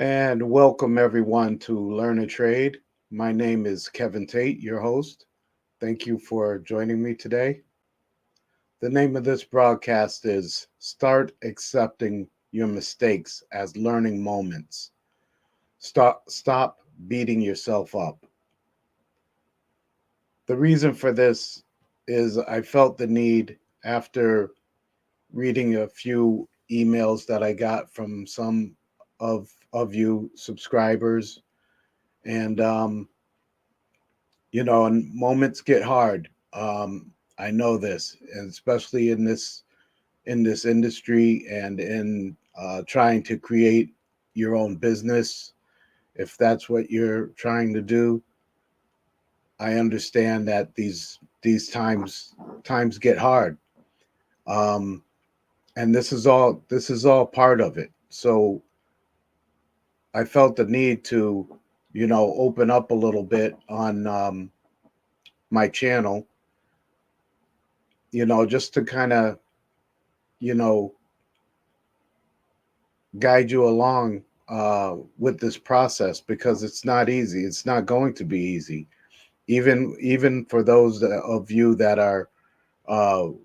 And welcome everyone to Learn a Trade. My name is Kevin Tate, your host. Thank you for joining me today. The name of this broadcast is Start Accepting Your Mistakes as Learning Moments. Stop beating yourself up. The reason for this is I felt the need after reading a few emails that I got from some of you subscribers and moments get hard. I know this, and especially in this industry and in trying to create your own business. If that's what you're trying to do, I understand that these times get hard, um, and this is all part of it. So I felt the need to, open up a little bit on my channel, just to kind of you know, guide you along with this process because it's not easy. It's not going to be easy. Even for those of you that are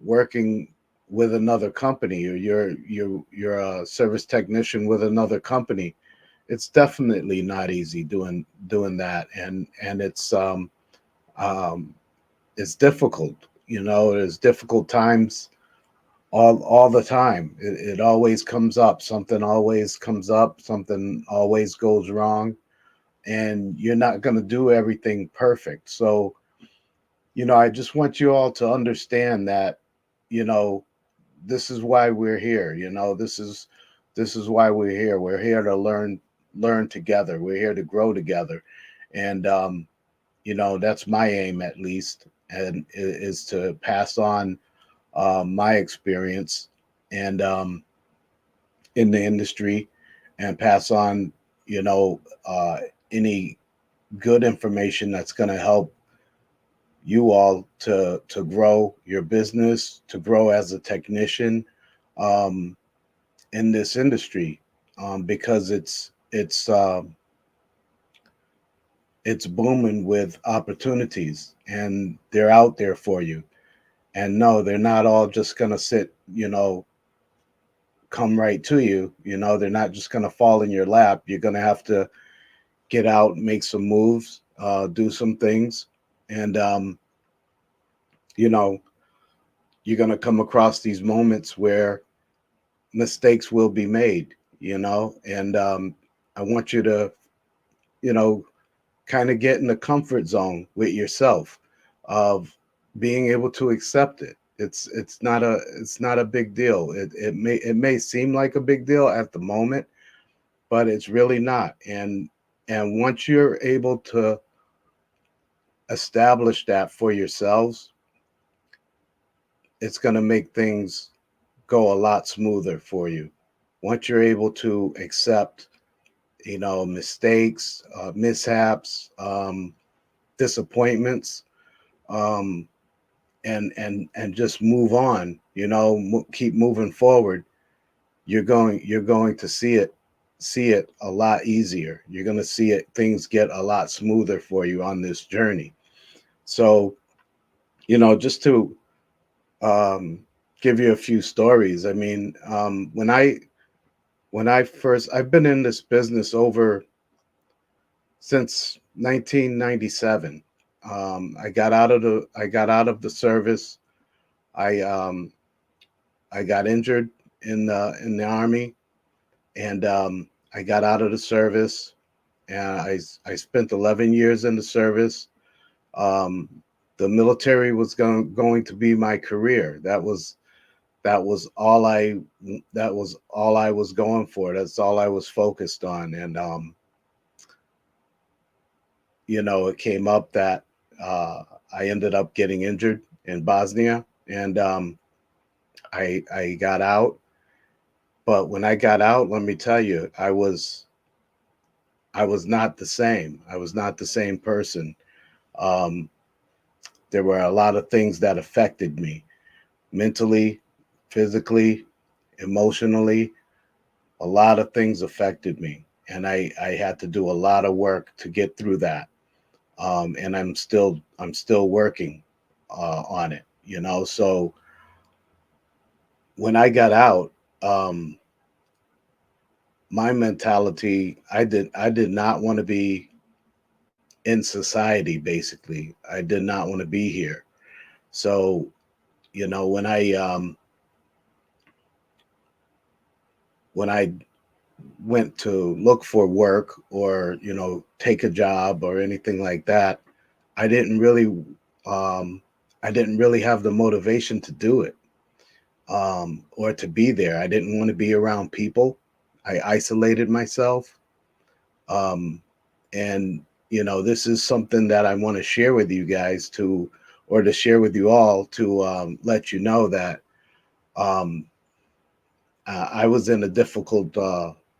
working with another company, or you're a service technician with another company, it's definitely not easy doing that, and um, it's difficult. There's difficult times all the time. It always comes up. Something always comes up. Something always goes wrong, and you're not going to do everything perfect. So, I just want you all to understand that, you know, this is why we're here. This is why we're here. We're here to learn together. We're here to grow together, and that's my aim at least, and is to pass on my experience and in the industry, and pass on you know uh, any good information that's going to help you all to grow your business, to grow as a technician um, in this industry, because it's booming with opportunities, and they're out there for you. And no, they're not all just going to come right to you. They're not just going to fall in your lap. You're going to have to get out, make some moves, do some things, and you know, you're going to come across these moments where mistakes will be made. And I want you to, you know, kind of get in the comfort zone with yourself of being able to accept it. It's not a big deal. It may seem like a big deal at the moment, but it's really not. And once you're able to establish that for yourselves, it's going to make things go a lot smoother for you. Once you're able to accept, mistakes, mishaps, disappointments, um, and just move on, keep moving forward, you're going to see it a lot easier. You're going to see it things get a lot smoother for you on this journey. So, just to um, give you a few stories. I mean, when I first, I've been in this business over since 1997. I got out of the service. I got injured in the army, and I got out of the service, and I spent 11 years in the service. Um, the military was going to be my career. That was all I was going for. That's all I was focused on. And it came up that uh, I ended up getting injured in Bosnia, and I got out. But when I got out, let me tell you, I was not the same. I was not the same person. Um, there were a lot of things that affected me mentally, physically, emotionally. A lot of things affected me. and I had to do a lot of work to get through that. And I'm still working on it, you know. So when I got out, um, my mentality, I did not want to be in society. Basically, I did not want to be here. So when I went to look for work, or take a job or anything like that, I didn't really um, I didn't really have the motivation to do it, or to be there. I didn't want to be around people. I isolated myself. Um, and this is something that I want to share with you guys, or to share with you all, to let you know that um, I was in a difficult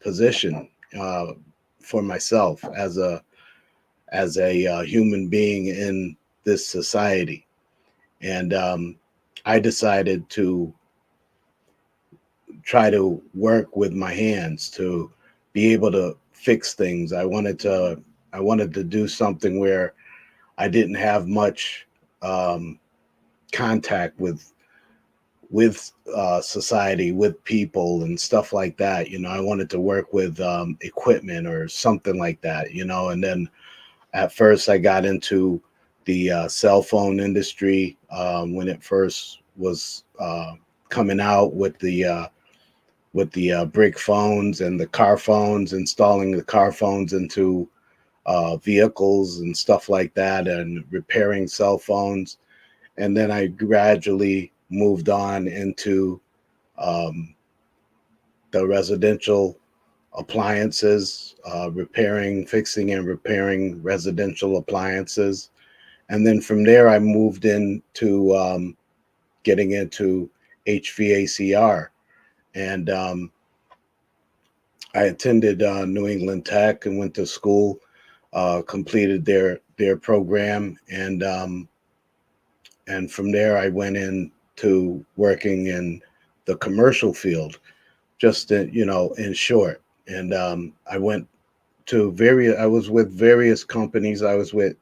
position uh, for myself as a human being in this society. And I decided to try to work with my hands to be able to fix things. I wanted to do something where I didn't have much um, contact with society, with people and stuff like that. I wanted to work with equipment or something like that. And then at first I got into the cell phone industry when it first was coming out with the brick phones and the car phones, installing the car phones into vehicles and stuff like that, and repairing cell phones. And then I gradually moved on into um, the residential appliances, fixing and repairing residential appliances. And then from there, I moved into getting into HVACR. And I attended New England Tech and went to school, completed their program, and from there I went into working in the commercial field, just in short. And I was with various companies. I was with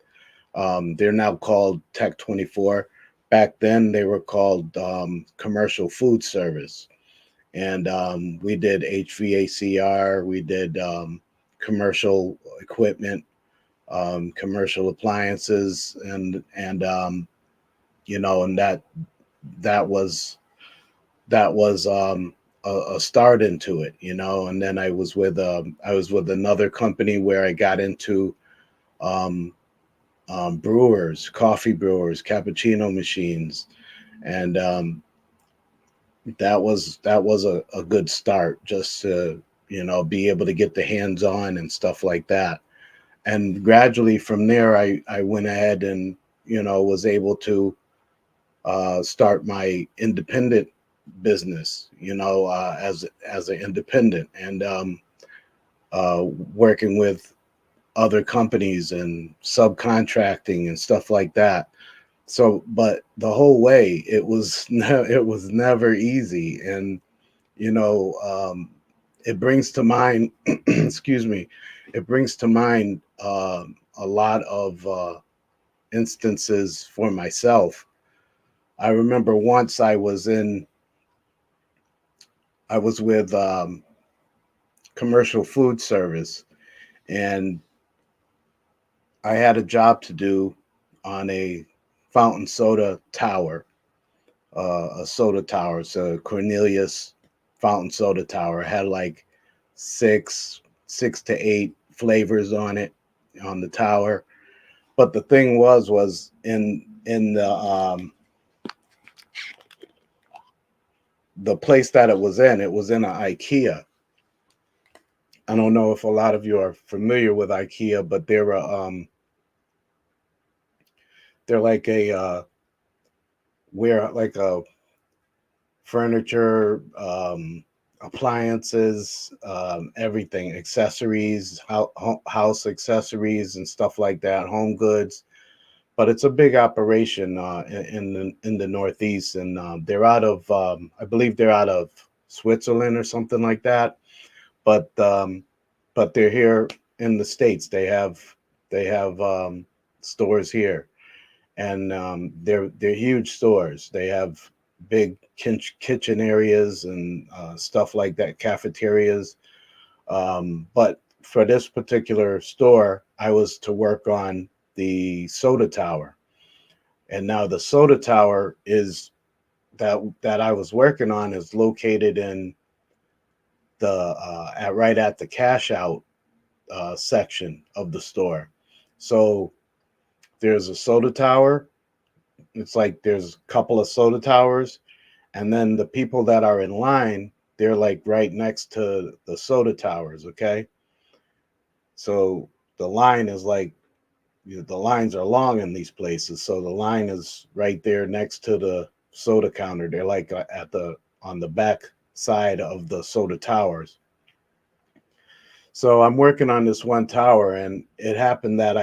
they're now called Tech 24. Back then they were called Commercial Food Service. And we did HVACR, we did commercial equipment, commercial appliances, and that was a start into it. And then I was with another company where I got into um, brewers, coffee brewers, cappuccino machines, and that was a good start, just to be able to get the hands on and stuff like that. And gradually from there, I went ahead and was able to start my independent business, as an independent, and working with other companies and subcontracting and stuff like that. So, but the whole way, it was never easy. And you know um, it brings to mind excuse me, it brings to mind a lot of instances for myself. I remember once I was with commercial food service, and I had a job to do on a fountain soda tower, a soda tower. So Cornelius fountain soda tower. It had like six to eight flavors on it, on the tower. But the thing was in the place that it was in. It was in an IKEA. I don't know if a lot of you are familiar with IKEA, but they're like a where like a furniture, appliances, everything, accessories, house accessories, and stuff like that, home goods. But it's a big operation in the Northeast, and they're out of, I believe they're out of Switzerland or something like that. But but they're here in the States. They have stores here, and they're huge stores. They have big kitchen areas and stuff like that, cafeterias. But for this particular store, I was to work on the soda tower, and now the soda tower is that I was working on is located in the right at the cash out section of the store. So there's a soda tower. It's like there's a couple of soda towers, and then the people that are in line, they're like right next to the soda towers. Okay, so the line is like, the lines are long in these places, so the line is right there next to the soda counter. They're like at the on the back side of the soda towers. So I'm working on this one tower, and it happened that uh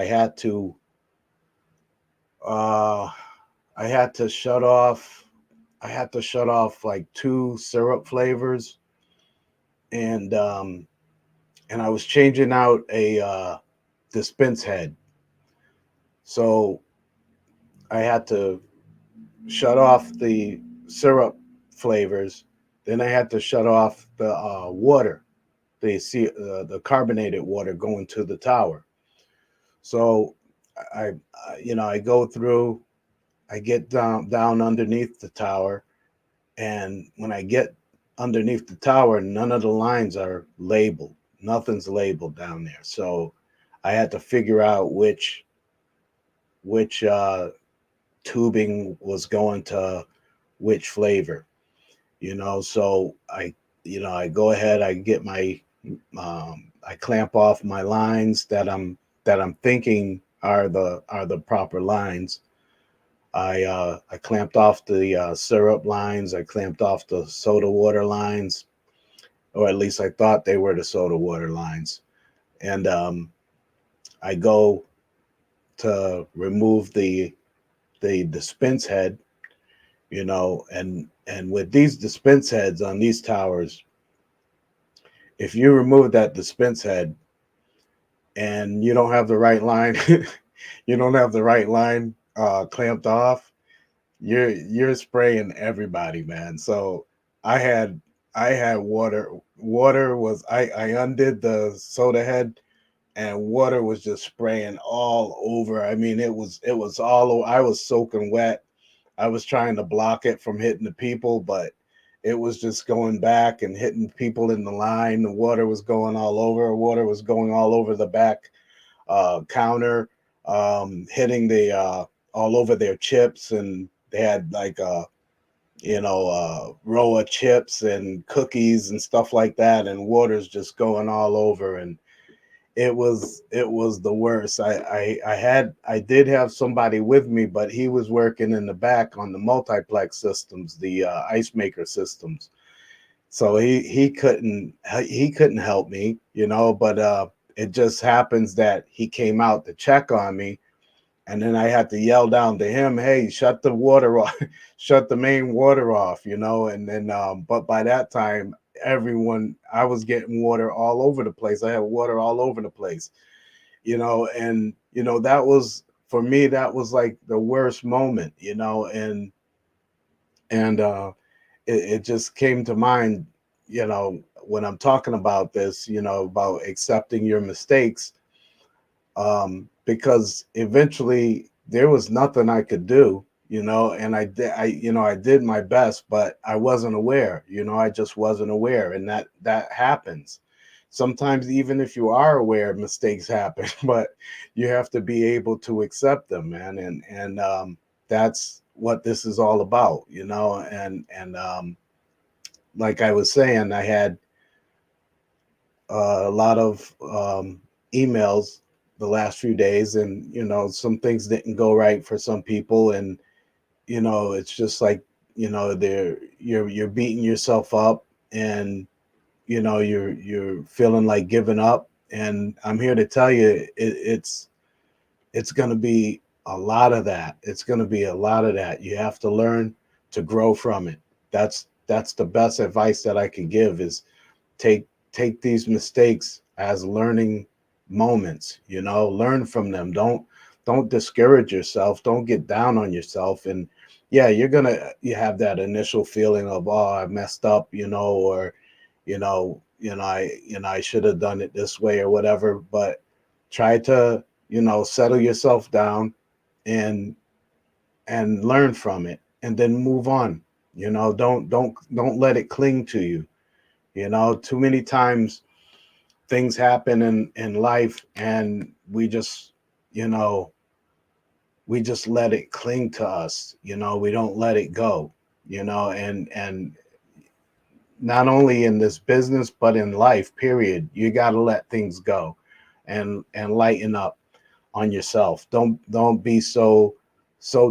I had to shut off like two syrup flavors, and I was changing out a dispense head. So I had to shut off the syrup flavors. Then I had to shut off the water, the carbonated water going to the tower. So I go through, I get down underneath the tower, and when I get underneath the tower, none of the lines are labeled. Nothing's labeled down there. So I had to figure out which tubing was going to which flavor. So I go ahead, I get my I clamp off my lines that I'm thinking are the proper lines. I clamped off the syrup lines. I clamped off the soda water lines, or at least I thought they were the soda water lines. And I go to remove the dispense head, and with these dispense heads on these towers, if you remove that dispense head and you don't have the right line, you don't have the right line clamped off, you're spraying everybody, man. So I had I had water. Water was I undid the soda head, and water was just spraying all over. I mean, it was all I was soaking wet. I was trying to block it from hitting the people, but it was just going back and hitting people in the line. The water was going all over. Water was going all over the back counter, hitting the all over their chips, and they had like row of chips and cookies and stuff like that, and water's just going all over, and it was the worst. I did have somebody with me, but he was working in the back on the multiplex systems, the ice maker systems. So he couldn't help me, but it just happens that he came out to check on me, and then I had to yell down to him, "Hey, shut the water off, shut the main water off," and then but by that time, everyone I was getting water all over the place. I had water all over the place, and that was for me, that was like the worst moment, and it just came to mind, when I'm talking about this, about accepting your mistakes, because eventually there was nothing I could do, and I did my best, but I wasn't aware, I just wasn't aware, and that happens. Sometimes even if you are aware, mistakes happen, but you have to be able to accept them, man, and that's what this is all about, and like I was saying, I had a lot of emails the last few days, and some things didn't go right for some people, and it's just like, you're beating yourself up, and you're feeling like giving up, and I'm here to tell you, it's going to be a lot of that. It's going to be a lot of that. You have to learn to grow from it. That's the best advice that I can give, is take take these mistakes as learning moments, learn from them. Don't discourage yourself. Don't get down on yourself. And yeah, you have that initial feeling of, oh, I messed up, or I should have done it this way or whatever. But try to, settle yourself down and learn from it, and then move on. Don't let it cling to you. Too many times things happen in life, and you know we just let it cling to us. We don't let it go. And not only in this business but in life period, you got to let things go and lighten up on yourself. Don't be so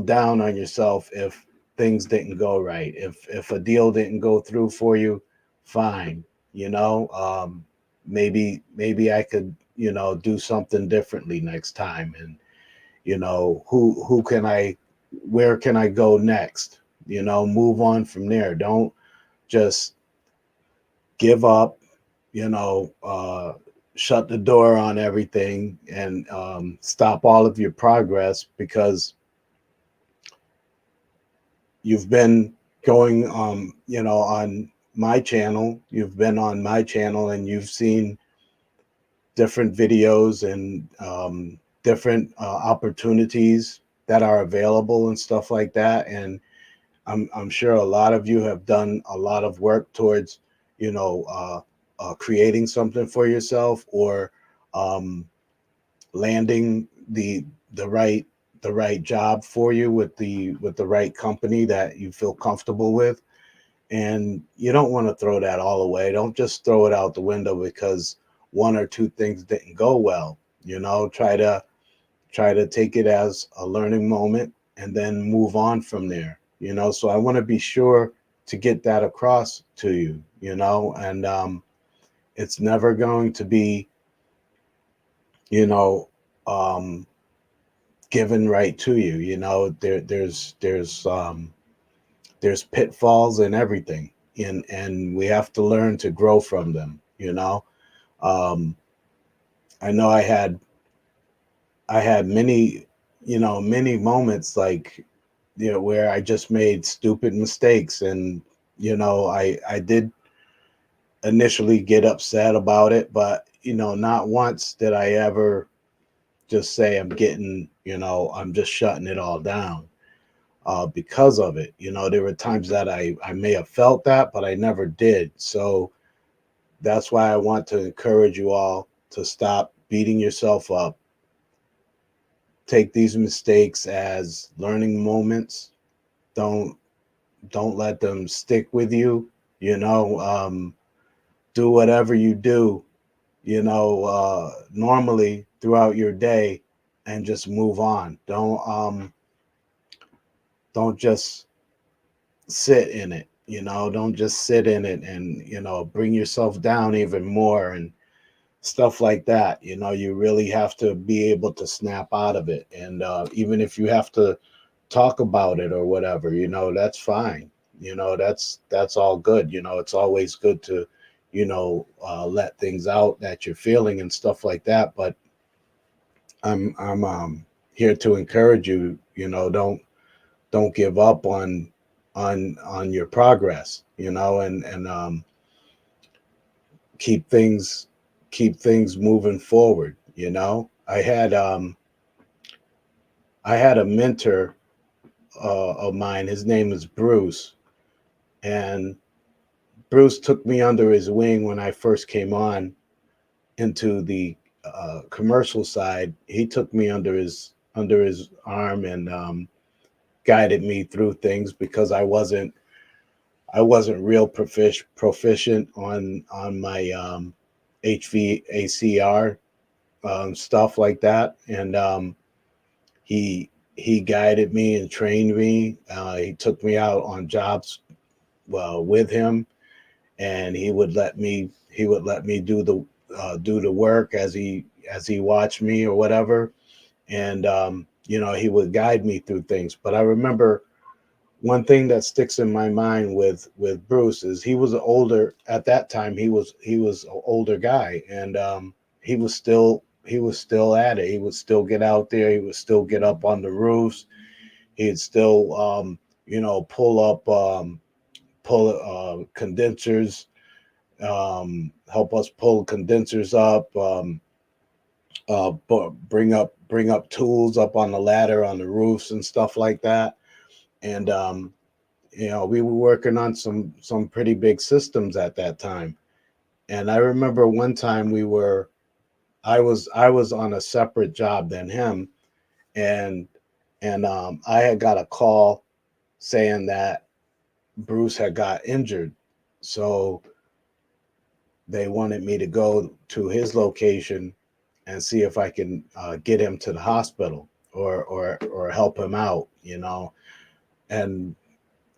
down on yourself if things didn't go right. If a deal didn't go through for you, fine. Maybe I could, do something differently next time. And who can I where can I go next? Move on from there. Don't just give up, shut the door on everything, and stop all of your progress because you've been going, you've been on my channel and you've seen different videos and different opportunities that are available and stuff like that. And I'm sure a lot of you have done a lot of work towards, creating something for yourself, or um, landing the right job for you with the right company that you feel comfortable with. And you don't want to throw that all away. Don't just throw it out the window because one or two things didn't go well. Try to take it as a learning moment and then move on from there. So I want to be sure to get that across to you. And it's never going to be, you know um given right to you. There's pitfalls in everything, and we have to learn to grow from them. um I know I had many moments, like, where I just made stupid mistakes. And I did initially get upset about it, but not once did I ever just say I'm just shutting it all down because of it. There were times that I may have felt that, but I never did. So that's why I want to encourage you all to stop beating yourself up. Take these mistakes as learning moments. Don't don't let them stick with you. You know, do whatever you do, normally throughout your day, and just move on. Don't just sit in it. Don't just sit in it and bring yourself down even more and stuff like that. You really have to be able to snap out of it. And even if you have to talk about it or whatever, that's fine. That's all good. It's always good to let things out that you're feeling and stuff like that. But I'm here to encourage you. Don't give up on your progress. And keep things keep things moving forward. I had a mentor of mine. His name is Bruce, and Bruce took me under his wing when I first came on into the commercial side. He took me under his arm and guided me through things because I wasn't real proficient on my HVACR stuff like that. And he guided me and trained me. He took me out on jobs, well, with him, and he would let me do the work as he watched me or whatever. And he would guide me through things. But I remember one thing that sticks in my mind with Bruce is he was older at that time. He was an older guy, and he was still at it. He would still get out there. He would still get up on the roofs. He'd still pull condensers, help us pull condensers up, bring up tools up on the ladder on the roofs and stuff like that. And we were working on some pretty big systems at that time. And I remember one time I was on a separate job than him, and I had got a call saying that Bruce had got injured, so they wanted me to go to his location and see if I can get him to the hospital or help him out, and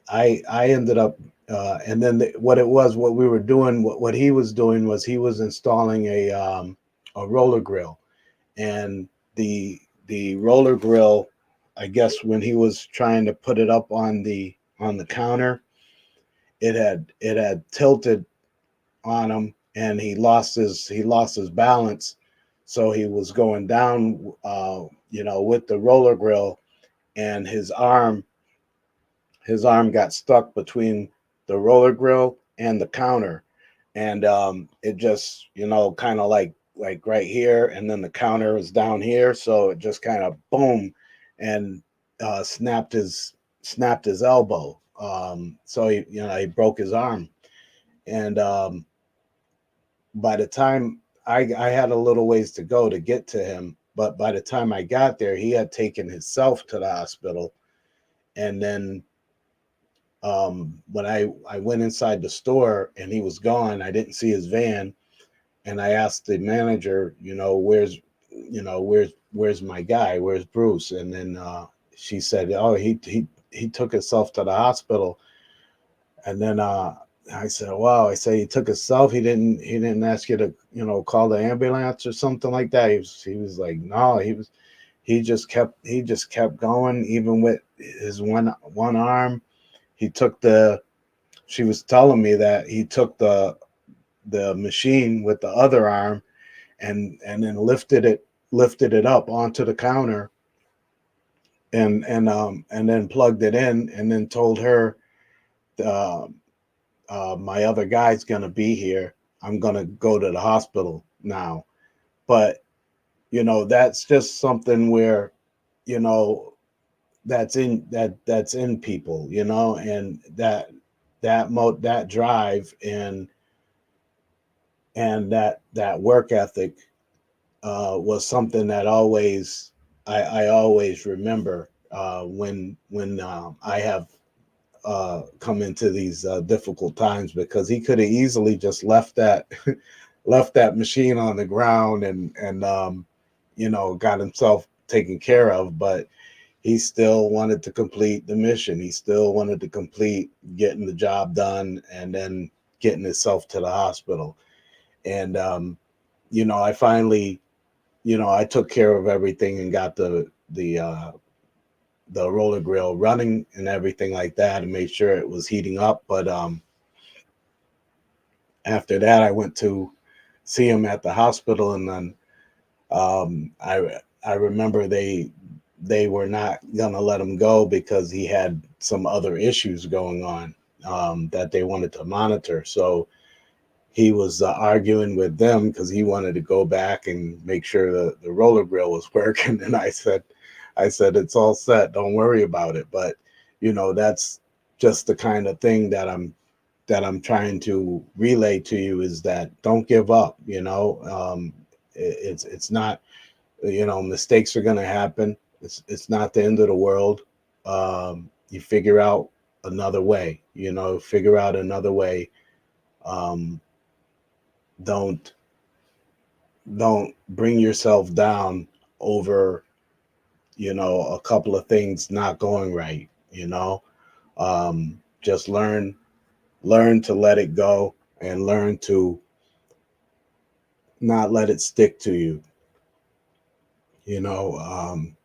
I ended up, and then what we were doing, what he was doing was he was installing a roller grill, and the roller grill, I guess when he was trying to put it up on the counter, it had tilted on him, and he lost his balance, so he was going down, with the roller grill, and his arm got stuck between the roller grill and the counter, and it just kind of like right here, and then the counter was down here, so it just kind of boom, and snapped his elbow. So he broke his arm, and by the time I had a little ways to go to get to him, but by the time I got there, he had taken himself to the hospital, and then when I went inside the store and he was gone, I didn't see his van, and I asked the manager, where's my guy, where's Bruce, and then she said, oh, he took himself to the hospital, and then I said, wow, I said he took himself. He didn't ask you to call the ambulance or something like that. He was like, no, he just kept going even with his one arm. He took the She was telling me that he took the machine with the other arm, and then lifted it up onto the counter, and then plugged it in, and then told her, uh, my other guy's gonna be here. I'm gonna go to the hospital now. But that's just something where, you know that's in people, and that drive, and that work ethic was something that I always remember when I have come into these difficult times, because he could have easily just left that left that machine on the ground, and got himself taken care of, but he still wanted to complete the mission. He still wanted to complete getting the job done, and then getting himself to the hospital. And I finally, I took care of everything and got the roller grill running and everything like that, and made sure it was heating up. But after that, I went to see him at the hospital, and then I remember they were not gonna let him go because he had some other issues going on, that they wanted to monitor. So he was arguing with them because he wanted to go back and make sure the roller grill was working. And I said, it's all set. Don't worry about it. But that's just the kind of thing that I'm trying to relay to you, is that don't give up. It's not, mistakes are going to happen. It's not the end of the world. You figure out another way. Figure out another way. Um, don't don't bring yourself down over a couple of things not going right. Just learn to let it go, and learn to not let it stick to you. you know um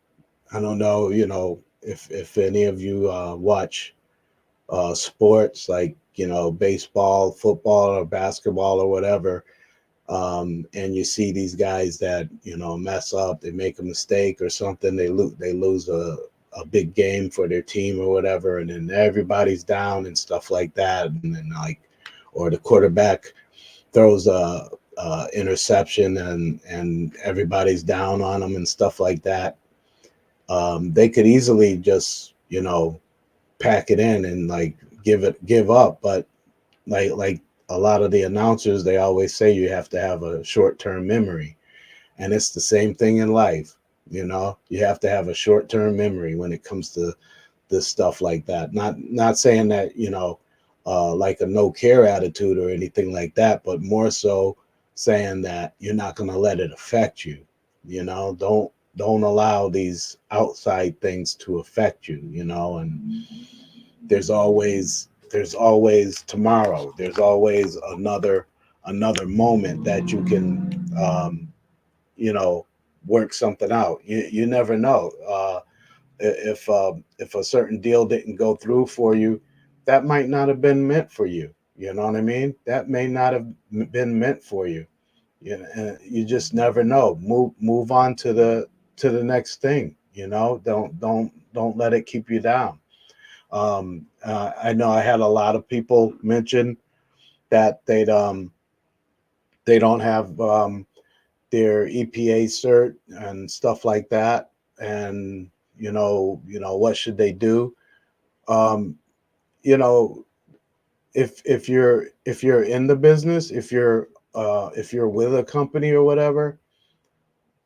I don't know, if any of you watch sports like, baseball, football, or basketball or whatever. And you see these guys that, mess up, they make a mistake or something, they lose a big game for their team or whatever, and then everybody's down and stuff like that. And then, like, or the quarterback throws a interception, and everybody's down on them and stuff like that. They could easily just, pack it in and, like, give up. But like a lot of the announcers, they always say you have to have a short-term memory, and it's the same thing in life. You have to have a short-term memory when it comes to this stuff like that. Not saying that, like a no care attitude or anything like that, but more so saying that you're not going to let it affect you. Don't allow these outside things to affect you. And there's always tomorrow. There's always another moment that you can, you know work something out. You never know. If a certain deal didn't go through for you, that might not have been meant for you. You know what I mean? That may not have been meant for you. You just never know. Move on to the next thing. Don't let it keep you down. I know I had a lot of people mention that they don't have their EPA cert and stuff like that, and what should they do? Um, you know, if you're in the business, if you're with a company or whatever,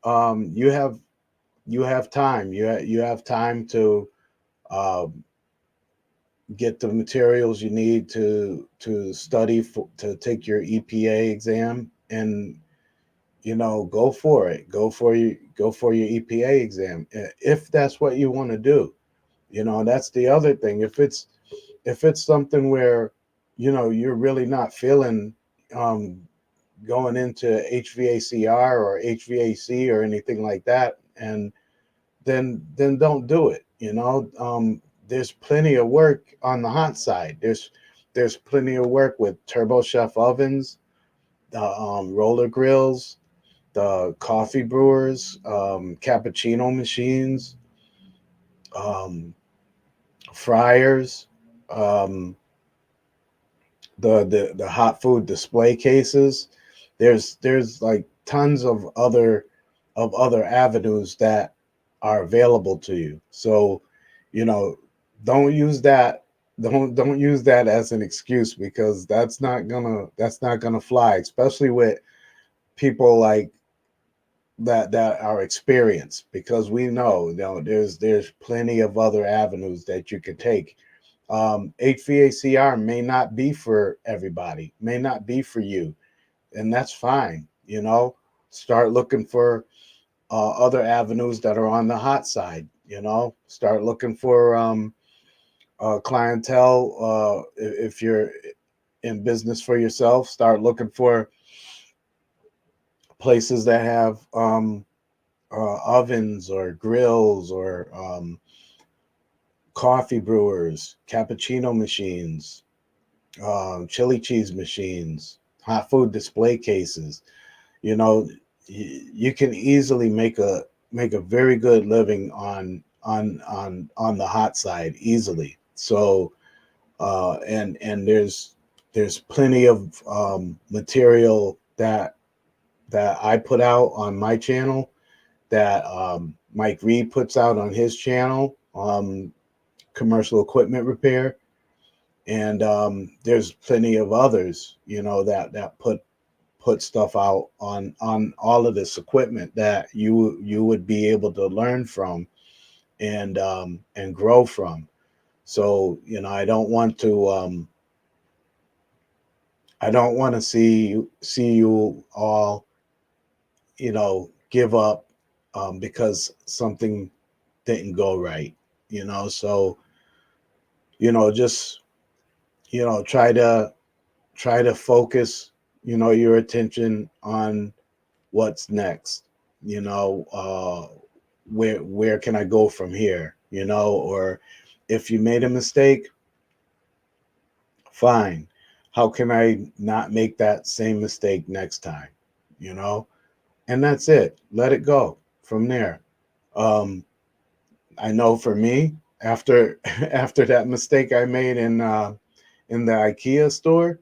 you have time. You have time to uh, get the materials you need to study to take your EPA exam, and go for it. Go for your EPA exam, if that's what you want to do. That's the other thing. If it's something where you're really not feeling um, going into HVACR or HVAC or anything like that, and then don't do it. There's plenty of work on the hot side. There's plenty of work with turbo chef ovens, the roller grills, the coffee brewers, cappuccino machines, um, fryers, um, the hot food display cases. There's like tons of other avenues that are available to you. So, you know, don't use that. Don't use that as an excuse, because that's not gonna fly, especially with people like that are experienced, because we know, there's plenty of other avenues that you could take. HVACR may not be for everybody, may not be for you, and that's fine. Start looking for other avenues that are on the hot side. Start looking for clientele. If you're in business for yourself, start looking for places that have ovens or grills, or coffee brewers, cappuccino machines, chili cheese machines, hot food display cases. You know, you can easily make a very good living on the hot side easily. So, and there's plenty of material that I put out on my channel, that Mike Reed puts out on his channel, commercial equipment repair, and there's plenty of others, that put stuff out on all of this equipment that you would be able to learn from, and grow from. So, I don't want to see you all, give up, because something didn't go right. So, just, try to focus, your attention on what's next. Where can I go from here? Or if you made a mistake, Fine. How can I not make that same mistake next time? You know, and that's it. Let it go from there. Um, I know for me, after after that mistake I made in the IKEA store,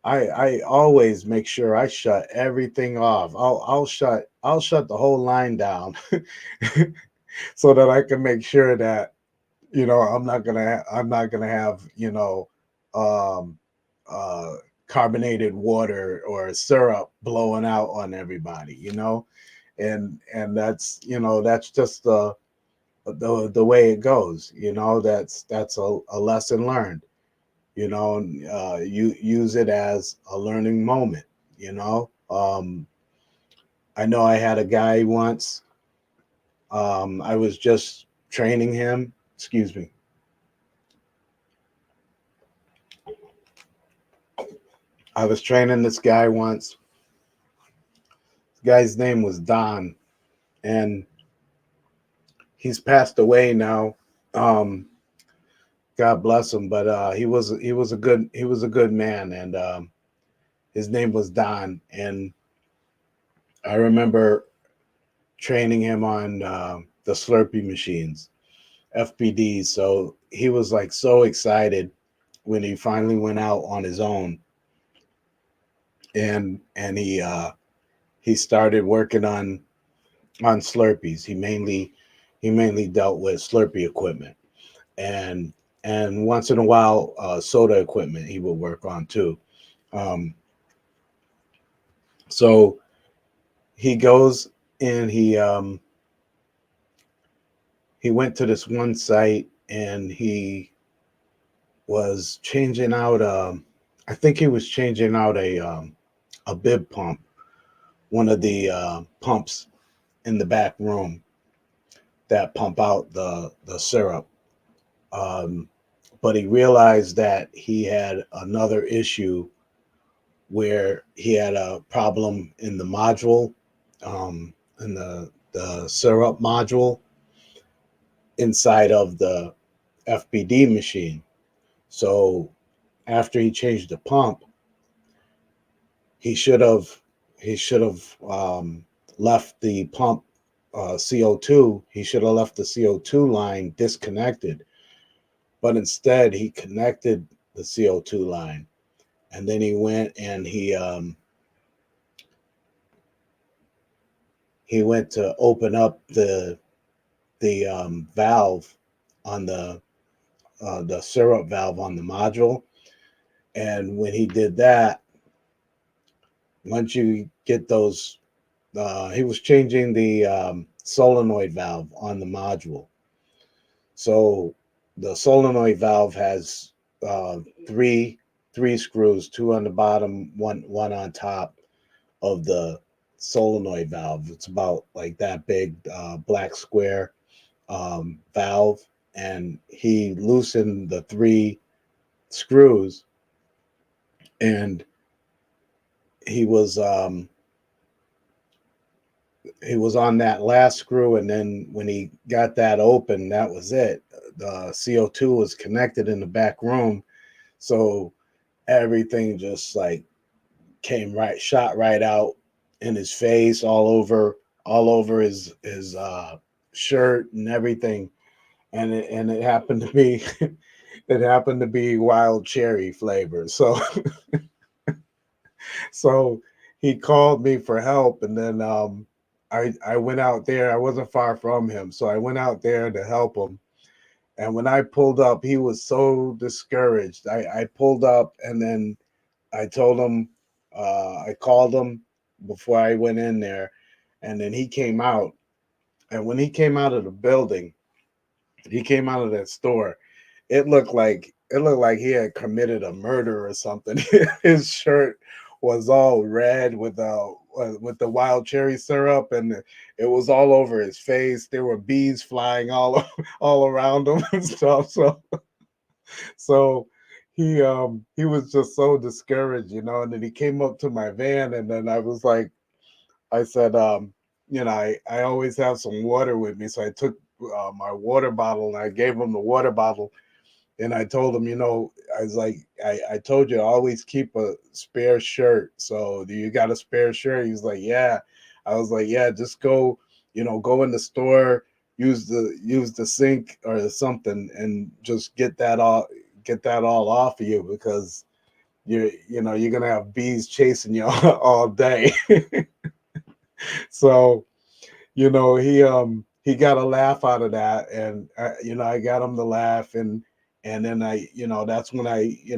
I always make sure I shut everything off. I'll shut the whole line down so that I can make sure that I'm not gonna have um, uh, carbonated water or syrup blowing out on everybody. And that's just the way it goes. That's a lesson learned. You use it as a learning moment. I know I had a guy once. I was just training him. Excuse me. I was training this guy once. The guy's name was Don, and he's passed away now. Um, God bless him, but he was a good man, and his name was Don. And I remember training him on the Slurpee machines, FPDs. So he was like so excited when he finally went out on his own, and he started working on Slurpees. He mainly dealt with Slurpee equipment, and and once in a while soda equipment he would work on too. Um, so he goes and he went to this one site and he was changing out I think he was changing out a bib pump, one of the pumps in the back room that pump out the syrup. Um, but he realized that he had another issue where he had a problem in the module, in the syrup module inside of the FBD machine. So after he changed the pump, he should have he should have left the pump CO2. He should have left the CO2 line disconnected, but instead he connected the CO2 line, and then he went and he went to open up the valve on the syrup valve on the module. And when he did that, once you get those, he was changing the solenoid valve on the module. So the solenoid valve has uh, three three screws, two on the bottom, one on top of the solenoid valve. It's about like that big, black square valve, and he loosened the three screws, and he was um, he was on that last screw, and then when he got that open, that was it. The CO2 was connected in the back room, so everything just like came right, shot right out in his face, all over his shirt and everything. And it happened to be it happened to be wild cherry flavor. So he called me for help, and then I went out there. I wasn't far from him, so I went out there to help him. And when I pulled up, he was so discouraged. I pulled up, and then I told him, I called him before I went in there, and then he came out. And when he came out of the building, he came out of that store. It looked like he had committed a murder or something. His shirt was all red with the wild cherry syrup, and it was all over his face. There were bees flying all around him and stuff. So he was just so discouraged, and then he came up to my van, and then I said, I always have some water with me. So I took my water bottle and I gave him the water bottle, And I told him, I was like, I told you, always keep a spare shirt. So do you got a spare shirt? He was like, yeah. I was like, yeah, just go, go in the store, use the sink or something, and just get that all off of you, because you're gonna have bees chasing you all day. So he got a laugh out of that, and I got him to laugh, and then that's when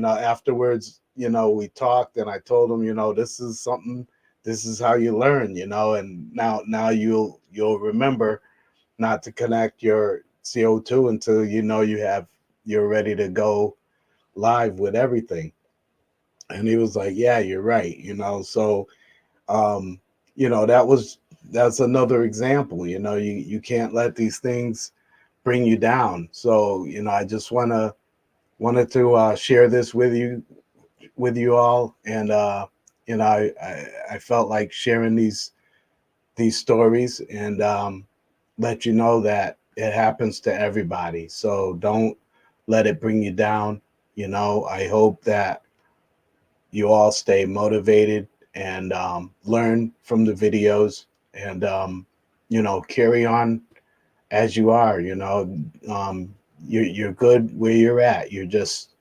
afterwards, we talked, and I told him, this is something, this is how you learn, and now you'll remember not to connect your CO2 until you're ready to go live with everything. And he was like, yeah, you're right, so um that's another example. You can't let these things bring you down. So I just wanted to share this with you all, and I felt like sharing these stories, and let you know that it happens to everybody. So don't let it bring you down. I hope that you all stay motivated, and learn from the videos, and carry on as you are. Um, you're good where you're at. You're just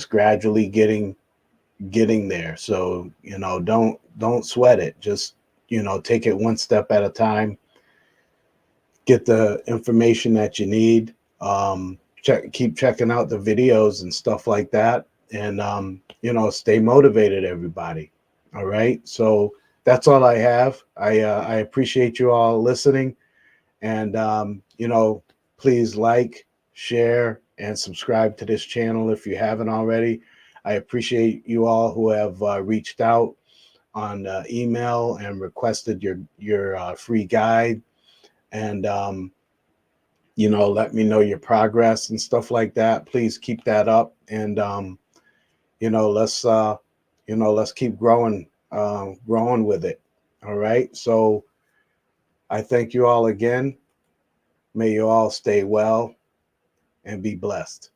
gradually getting there. So don't sweat it. Just take it one step at a time. Get the information that you need. Keep checking out the videos and stuff like that, and stay motivated, everybody. All right, so that's all I have. I appreciate you all listening, and please like, share, and subscribe to this channel if you haven't already. I appreciate you all who have reached out on email and requested your free guide, and let me know your progress and stuff like that. Please keep that up, and you know, let's uh, let's keep growing with it. All right. So I thank you all again. May you all stay well and be blessed.